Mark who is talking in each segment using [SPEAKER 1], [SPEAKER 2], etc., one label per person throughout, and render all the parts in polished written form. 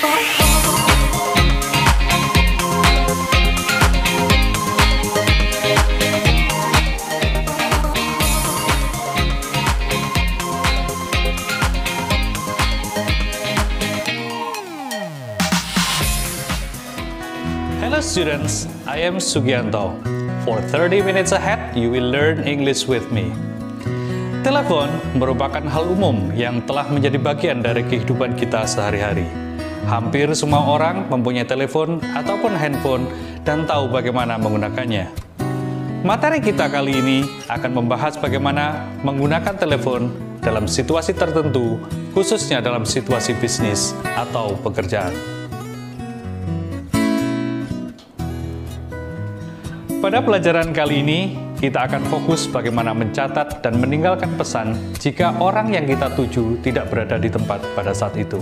[SPEAKER 1] Hello students, I am Sugianto. For 30 minutes ahead, you will learn English with me. Telepon merupakan hal umum yang telah menjadi bagian dari kehidupan kita sehari-hari. Hampir semua orang mempunyai telepon ataupun handphone dan tahu bagaimana menggunakannya. Materi kita kali ini akan membahas bagaimana menggunakan telepon dalam situasi tertentu, khususnya dalam situasi bisnis atau pekerjaan. Pada pelajaran kali ini, kita akan fokus bagaimana mencatat dan meninggalkan pesan jika orang yang kita tuju tidak berada di tempat pada saat itu.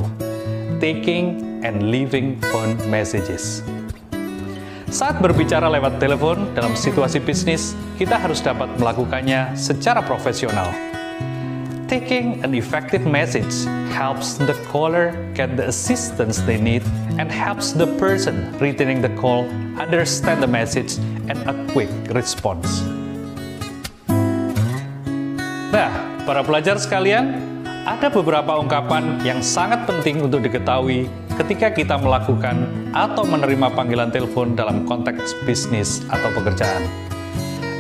[SPEAKER 1] Taking and leaving phone messages. Saat berbicara lewat telepon dalam situasi bisnis, kita harus dapat melakukannya secara profesional. Taking an effective message helps the caller get the assistance they need and helps the person returning the call understand the message and a quick response. Nah, para pelajar sekalian, ada beberapa ungkapan yang sangat penting untuk diketahui ketika kita melakukan atau menerima panggilan telepon dalam konteks bisnis atau pekerjaan.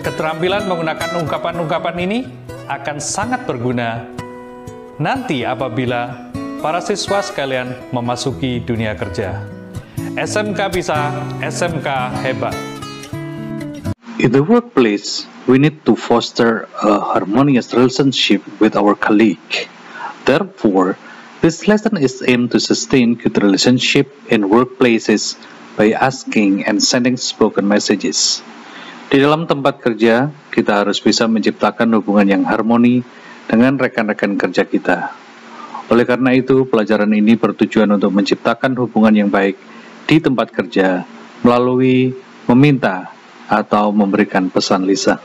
[SPEAKER 1] Keterampilan menggunakan ungkapan-ungkapan ini akan sangat berguna nanti apabila para siswa sekalian memasuki dunia kerja. SMK bisa, SMK hebat.
[SPEAKER 2] In the workplace, we need to foster a harmonious relationship with our colleague. Therefore, this lesson is aimed to sustain good relationship in workplaces by asking and sending spoken messages. Di dalam tempat kerja, kita harus bisa menciptakan hubungan yang harmoni dengan rekan-rekan kerja kita. Oleh karena itu, pelajaran ini bertujuan untuk menciptakan hubungan yang baik di tempat kerja melalui meminta atau memberikan pesan lisan.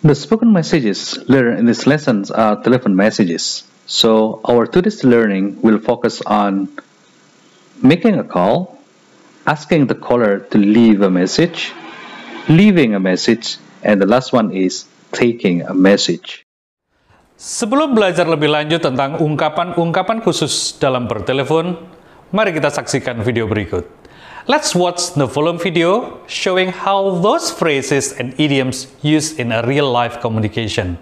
[SPEAKER 2] The spoken messages learned in these lessons are telephone messages. So our today's learning will focus on making a call, asking the caller to leave a message, leaving a message, and the last one is taking a message.
[SPEAKER 1] Sebelum belajar lebih lanjut tentang ungkapan-ungkapan khusus dalam bertelepon, mari kita saksikan video berikut. Let's watch the following video showing how those phrases and idioms used in a real-life communication.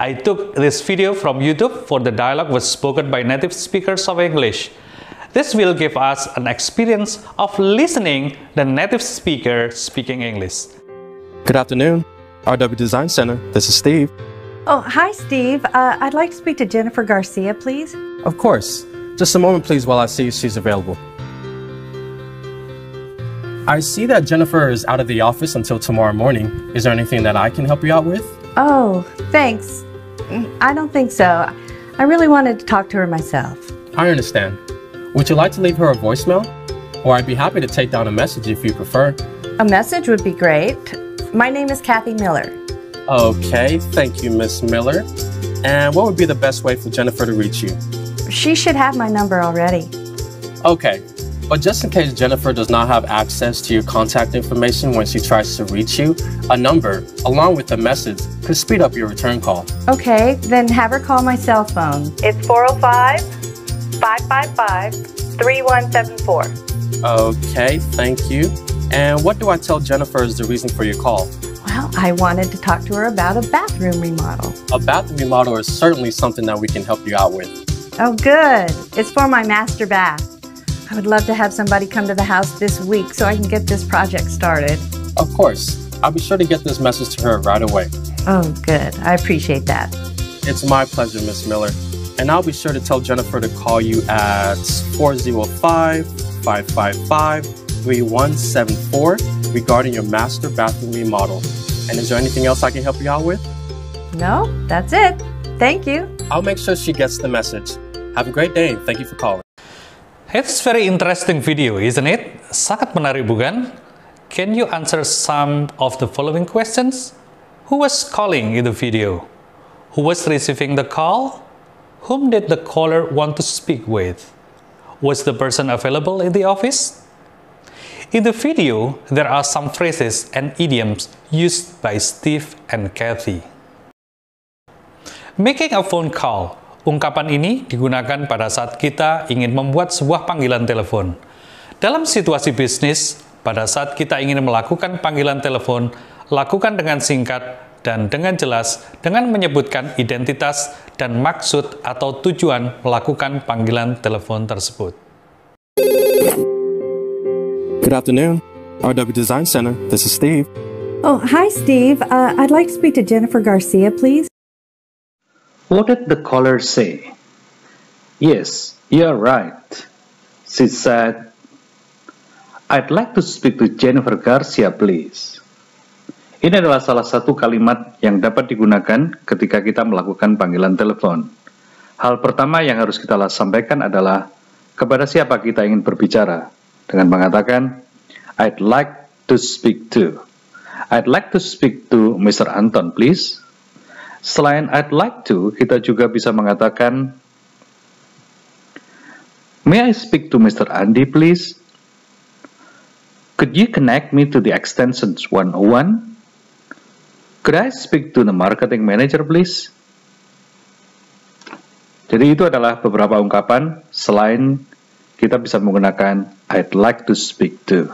[SPEAKER 1] I took this video from YouTube for the dialogue was spoken by native speakers of English. This will give us an experience of listening the native speaker speaking English.
[SPEAKER 3] Good afternoon, RW Design Center. This is Steve.
[SPEAKER 4] Oh, hi, Steve. I'd like to speak to Jennifer Garcia, please.
[SPEAKER 3] Of course. Just a moment, please, while I see if she's available. I see that Jennifer is out of the office until tomorrow morning. Is there anything that I can help you out with?
[SPEAKER 4] Oh, thanks. I don't think so. I really wanted to talk to her myself.
[SPEAKER 3] I understand. Would you like to leave her a voicemail? Or I'd be happy to take down a message if you prefer.
[SPEAKER 4] A message would be great. My name is Kathy Miller.
[SPEAKER 3] Okay, thank you, Miss Miller. And what would be the best way for Jennifer to reach you?
[SPEAKER 4] She should have my number already.
[SPEAKER 3] Okay, but just in case Jennifer does not have access to your contact information when she tries to reach you, a number, along with a message, could speed up your return call.
[SPEAKER 4] Okay, then have her call my cell phone. It's 405-555-3174.
[SPEAKER 3] Okay, thank you. And what do I tell Jennifer is the reason for your call?
[SPEAKER 4] Well, I wanted to talk to her about a bathroom remodel.
[SPEAKER 3] A bathroom remodel is certainly something that we can help you out with.
[SPEAKER 4] Oh, good. It's for my master bath. I would love to have somebody come to the house this week so I can get this project started.
[SPEAKER 3] Of course. I'll be sure to get this message to her right away.
[SPEAKER 4] Oh, good. I appreciate that.
[SPEAKER 3] It's my pleasure, Miss Miller. And I'll be sure to tell Jennifer to call you at 405-555-3174 regarding your master bathroom remodel. And is there anything else I can help you out with?
[SPEAKER 4] No, that's it. Thank you.
[SPEAKER 3] I'll make sure she gets the message. Have a great day and thank you for calling.
[SPEAKER 1] It's very interesting video, isn't it? Sangat menarik, bukan? Can you answer some of the following questions? Who was calling in the video? Who was receiving the call? Whom did the caller want to speak with? Was the person available in the office? In the video, there are some phrases and idioms used by Steve and Kathy. Making a phone call. Ungkapan ini digunakan pada saat kita ingin membuat sebuah panggilan telepon. Dalam situasi bisnis, pada saat kita ingin melakukan panggilan telepon, lakukan dengan singkat dan dengan jelas dengan menyebutkan identitas dan maksud atau tujuan melakukan panggilan telepon tersebut.
[SPEAKER 3] Good afternoon, RW Design Center. This is Steve.
[SPEAKER 4] Oh, hi, Steve. I'd like to speak to Jennifer Garcia, please.
[SPEAKER 2] What did the caller say? Yes, you're right. She said, I'd like to speak to Jennifer Garcia, please. Ini adalah salah satu kalimat yang dapat digunakan ketika kita melakukan panggilan telepon. Hal pertama yang harus kita sampaikan adalah kepada siapa kita ingin berbicara, dengan mengatakan, I'd like to speak to. I'd like to speak to Mr. Anton, please. Selain I'd like to, kita juga bisa mengatakan, May I speak to Mr. Andy, please? Could you connect me to the extensions 101? Could I speak to the marketing manager, please? Jadi itu adalah beberapa ungkapan selain kita bisa menggunakan I'd like to speak to.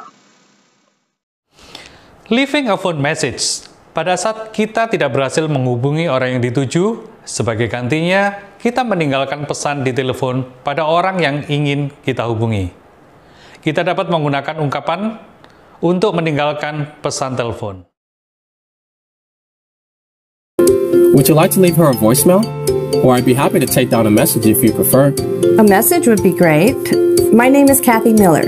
[SPEAKER 1] Leaving a phone message. Pada saat kita tidak berhasil menghubungi orang yang dituju, sebagai gantinya, kita meninggalkan pesan di telepon pada orang yang ingin kita hubungi. Kita dapat menggunakan ungkapan untuk meninggalkan pesan telepon.
[SPEAKER 3] Would you like to leave her a voicemail? Or I'd be happy to take down a message if you prefer.
[SPEAKER 4] A message would be great. My name is Kathy Miller.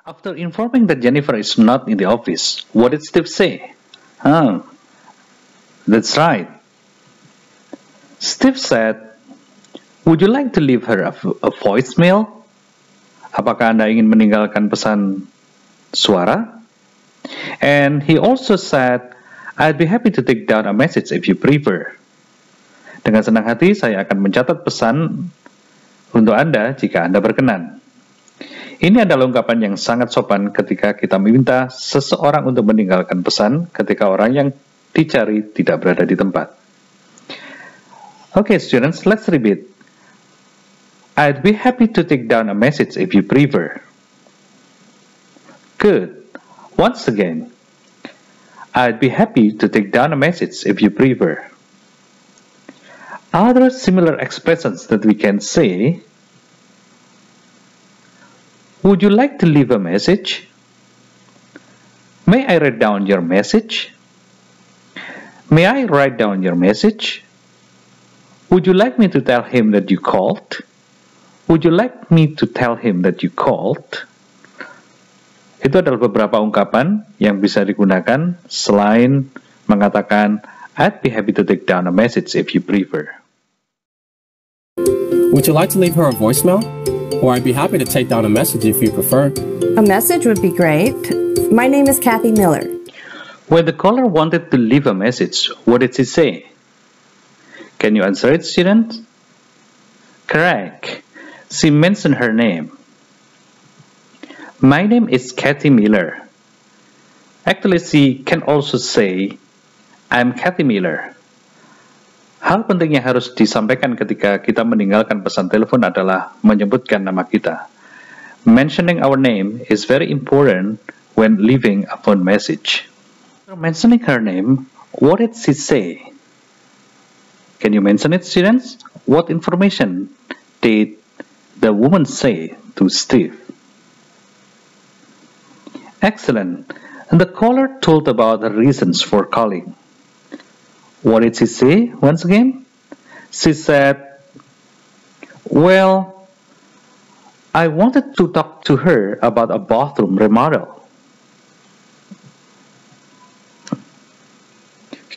[SPEAKER 2] After informing that Jennifer is not in the office, what did Steve say? That's right. Steve said, would you like to leave her a voicemail? Apakah Anda ingin meninggalkan pesan suara? And he also said, I'd be happy to take down a message if you prefer. Dengan senang hati, saya akan mencatat pesan untuk Anda jika Anda berkenan. Ini adalah ungkapan yang sangat sopan ketika kita meminta seseorang untuk meninggalkan pesan ketika orang yang dicari tidak berada di tempat. Okay, students, let's repeat. I'd be happy to take down a message if you prefer. Good. Once again. I'd be happy to take down a message if you prefer. Other similar expressions that we can say, would you like to leave a message? May I write down your message? May I write down your message? Would you like me to tell him that you called? Would you like me to tell him that you called? Itu adalah beberapa ungkapan yang bisa digunakan selain mengatakan, I'd be happy to take down a message if you prefer.
[SPEAKER 3] Would you like to leave her a voicemail? Or I'd be happy to take down a message if you prefer.
[SPEAKER 4] A message would be great. My name is Kathy Miller.
[SPEAKER 2] When the caller wanted to leave a message, what did she say? Can you answer it, students? Correct. She mentioned her name. My name is Kathy Miller. Actually, she can also say, I'm Kathy Miller. Hal penting yang harus disampaikan ketika kita meninggalkan pesan telepon adalah menyebutkan nama kita. Mentioning our name is very important when leaving a phone message. After mentioning her name, what did she say? Can you mention it, students? What information did the woman say to Steve? Excellent. And the caller told about the reasons for calling. What did she say once again? She said, well, I wanted to talk to her about a bathroom remodel.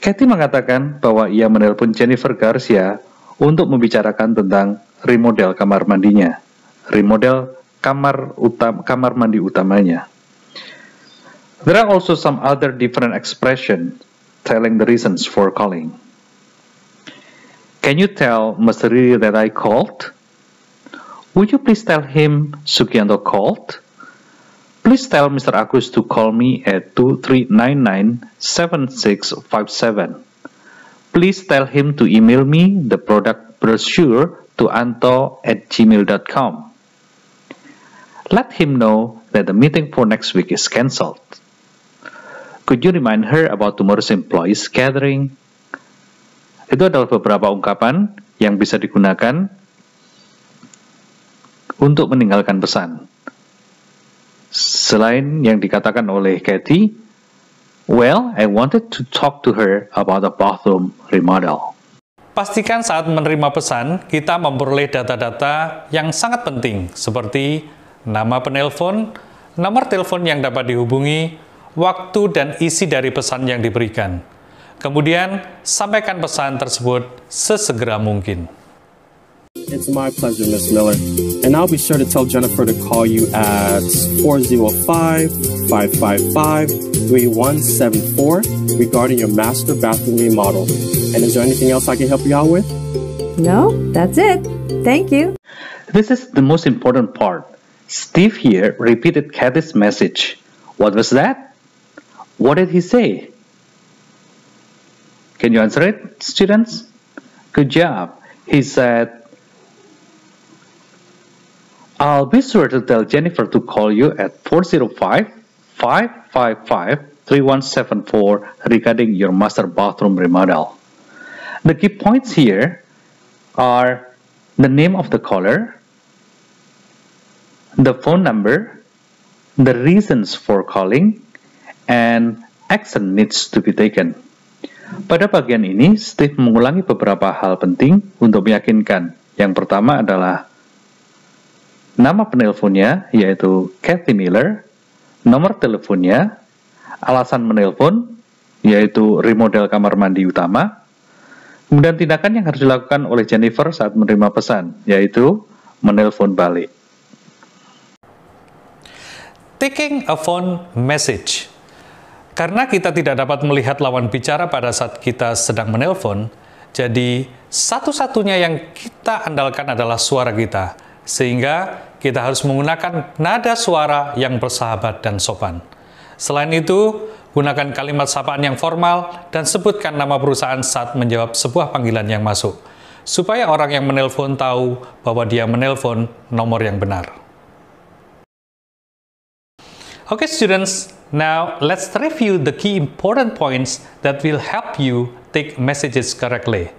[SPEAKER 2] Kathy mengatakan bahwa ia menelpon Jennifer Garcia untuk membicarakan tentang remodel kamar mandinya, remodel kamar mandi utamanya. There are also some other different expressions telling the reasons for calling. Can you tell Mr. Riri that I called? Would you please tell him Sugianto called? Please tell Mr. Agus to call me at 2399-7657. Please tell him to email me the product brochure to anto@gmail.com. Let him know that the meeting for next week is cancelled. Could you remind her about tomorrow's employees gathering? Itu adalah beberapa ungkapan yang bisa digunakan untuk meninggalkan pesan. Selain yang dikatakan oleh Kathy, well, I wanted to talk to her about a bathroom remodel.
[SPEAKER 1] Pastikan saat menerima pesan, kita memperoleh data-data yang sangat penting, seperti nama penelpon, nomor telepon yang dapat dihubungi, waktu dan isi dari pesan yang diberikan. Kemudian, sampaikan pesan tersebut sesegera mungkin.
[SPEAKER 3] It's my pleasure, Ms. Miller. And I'll be sure to tell Jennifer to call you at 405-555-3174 regarding your master bathroom remodel. And is there anything else I can help you out with?
[SPEAKER 4] No, that's it. Thank you.
[SPEAKER 2] This is the most important part. Steve here repeated Kathy's message. What was that? What did he say? Can you answer it, students? Good job. He said, I'll be sure to tell Jennifer to call you at 405-555-3174 regarding your master bathroom remodel. The key points here are the name of the caller, the phone number, the reasons for calling, and action needs to be taken. Pada bagian ini, Steve mengulangi beberapa hal penting untuk meyakinkan. Yang pertama adalah nama penelponnya, yaitu Kathy Miller, nomor teleponnya, alasan menelpon, yaitu remodel kamar mandi utama, kemudian tindakan yang harus dilakukan oleh Jennifer saat menerima pesan, yaitu menelpon balik.
[SPEAKER 1] Taking a phone message. Karena kita tidak dapat melihat lawan bicara pada saat kita sedang menelpon, jadi satu-satunya yang kita andalkan adalah suara kita, sehingga kita harus menggunakan nada suara yang bersahabat dan sopan. Selain itu, gunakan kalimat sapaan yang formal dan sebutkan nama perusahaan saat menjawab sebuah panggilan yang masuk, supaya orang yang menelpon tahu bahwa dia menelpon nomor yang benar. Okay, students, now let's review the key important points that will help you take messages correctly.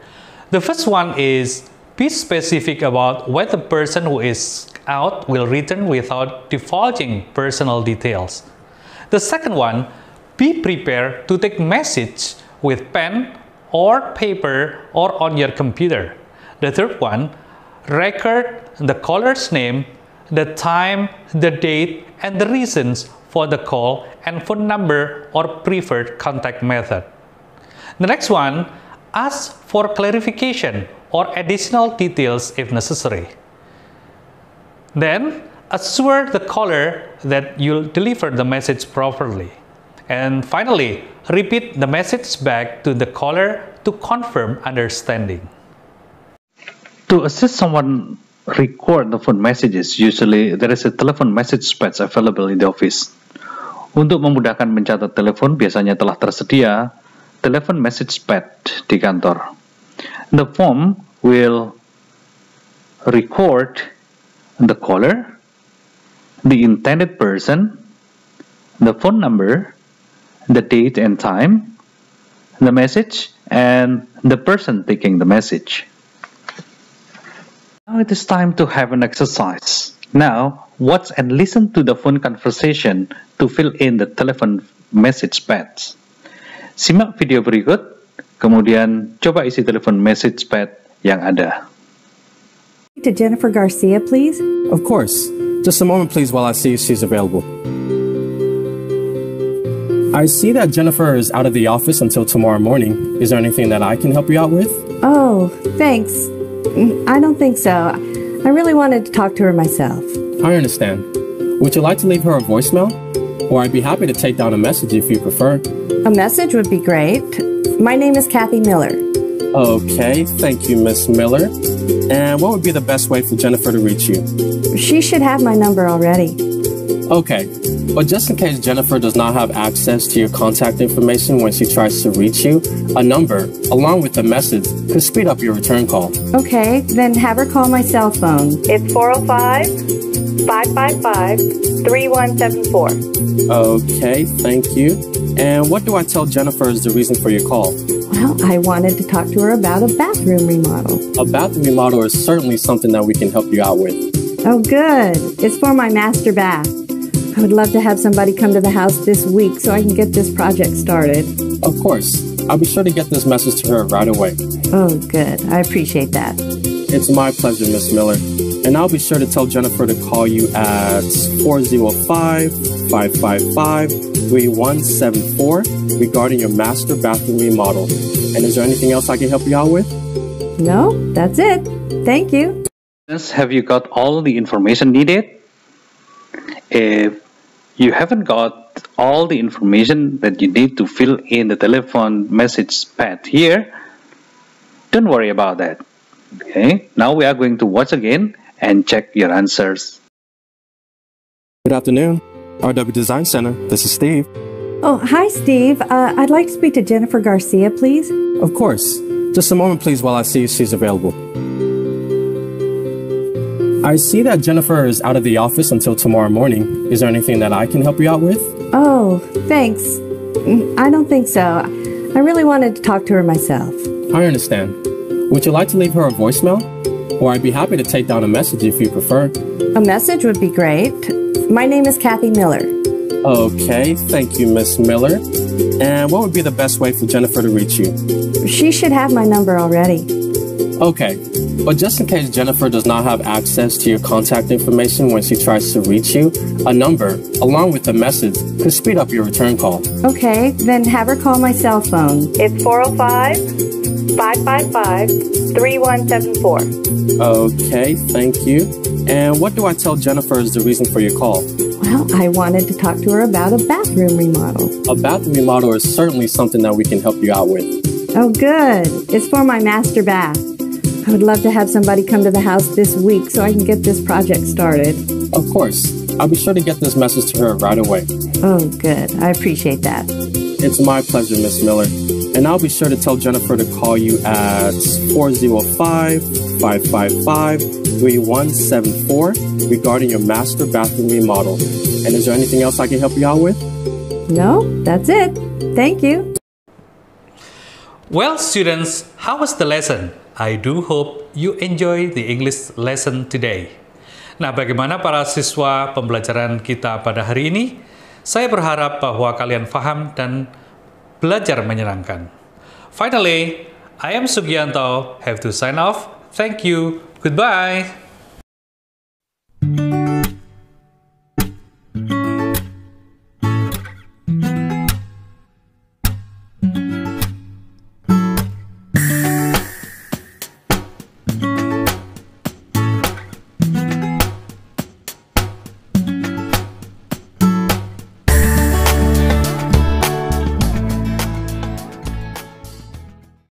[SPEAKER 1] The first one is be specific about what the person who is out will return without divulging personal details. The second one, be prepared to take message with pen or paper or on your computer. The third one, record the caller's name, the time, the date, and the reasons for the call and phone number or preferred contact method. The next one, ask for clarification or additional details if necessary. Then, assure the caller that you'll deliver the message properly. And finally, repeat the message back to the caller to confirm understanding.
[SPEAKER 2] To assist someone record the phone messages, usually there is a telephone message pad available in the office. Untuk memudahkan mencatat telepon, biasanya telah tersedia telephone message pad di kantor. The form will record the caller, the intended person, the phone number, the date and time, the message, and the person taking the message. Now it is time to have an exercise. Now, watch and listen to the phone conversation to fill in the telephone message pads. Simak video berikut, kemudian coba isi telepon message pad yang ada.
[SPEAKER 4] To Jennifer Garcia, please.
[SPEAKER 3] Of course. Just a moment, please, while I see if she's available. I see that Jennifer is out of the office until tomorrow morning. Is there anything that I can help you out with?
[SPEAKER 4] Oh, thanks. I don't think so. I really wanted to talk to her myself.
[SPEAKER 3] I understand. Would you like to leave her a voicemail? Or I'd be happy to take down a message if you prefer.
[SPEAKER 4] A message would be great. My name is Kathy Miller.
[SPEAKER 3] Okay, thank you, Miss Miller. And what would be the best way for Jennifer to reach you?
[SPEAKER 4] She should have my number already.
[SPEAKER 3] Okay, but just in case Jennifer does not have access to your contact information when she tries to reach you, a number, along with a message, could speed up your return call.
[SPEAKER 4] Okay, then have her call my cell phone. It's 405-555-3174.
[SPEAKER 3] Okay, thank you. And what do I tell Jennifer is the reason for your call?
[SPEAKER 4] Well, I wanted to talk to her about a bathroom remodel.
[SPEAKER 3] A bathroom remodel is certainly something that we can help you out with.
[SPEAKER 4] Oh, good. It's for my master bath. I would love to have somebody come to the house this week so I can get this project started.
[SPEAKER 3] Of course. I'll be sure to get this message to her right away.
[SPEAKER 4] Oh, good. I appreciate that.
[SPEAKER 3] It's my pleasure, Miss Miller. And I'll be sure to tell Jennifer to call you at 405-555-3174 regarding your master bathroom remodel. And is there anything else I can help you out with?
[SPEAKER 4] No, that's it. Thank you.
[SPEAKER 2] Have you got all the information needed? If you haven't got all the information that you need to fill in the telephone message pad here, don't worry about that. Okay, now we are going to watch again and check your answers.
[SPEAKER 3] Good afternoon, RW Design Center. This is Steve.
[SPEAKER 4] Oh, hi, Steve. I'd like to speak to Jennifer Garcia, please.
[SPEAKER 3] Of course. Just a moment, please, while I see if she's available. I see that Jennifer is out of the office until tomorrow morning. Is there anything that I can help you out with?
[SPEAKER 4] Oh, thanks. I don't think so. I really wanted to talk to her myself.
[SPEAKER 3] I understand. Would you like to leave her a voicemail? Or I'd be happy to take down a message if you prefer.
[SPEAKER 4] A message would be great. My name is Kathy Miller.
[SPEAKER 3] Okay, thank you, Miss Miller. And what would be the best way for Jennifer to reach you?
[SPEAKER 4] She should have my number already.
[SPEAKER 3] Okay, but just in case Jennifer does not have access to your contact information when she tries to reach you, a number, along with a message, could speed up your return call.
[SPEAKER 4] Okay, then have her call my cell phone. It's 405-555-3174.
[SPEAKER 3] Okay, thank you. And what do I tell Jennifer is the reason for your call?
[SPEAKER 4] Well, I wanted to talk to her about a bathroom remodel.
[SPEAKER 3] A bathroom remodel is certainly something that we can help you out with.
[SPEAKER 4] Oh, good. It's for my master bath. I would love to have somebody come to the house this week so I can get this project started.
[SPEAKER 3] Of course. I'll be sure to get this message to her right away.
[SPEAKER 4] Oh, good. I appreciate that.
[SPEAKER 3] It's my pleasure, Miss Miller. And I'll be sure to tell Jennifer to call you at 405-555-3174 regarding your master bathroom remodel. And is there anything else I can help you out with?
[SPEAKER 4] No, that's it. Thank you.
[SPEAKER 1] Well, students, how was the lesson? I do hope you enjoy the English lesson today. Nah, bagaimana para siswa pembelajaran kita pada hari ini? Saya berharap bahwa kalian paham dan belajar menyenangkan. Finally, I am Sugianto, have to sign off. Thank you. Goodbye.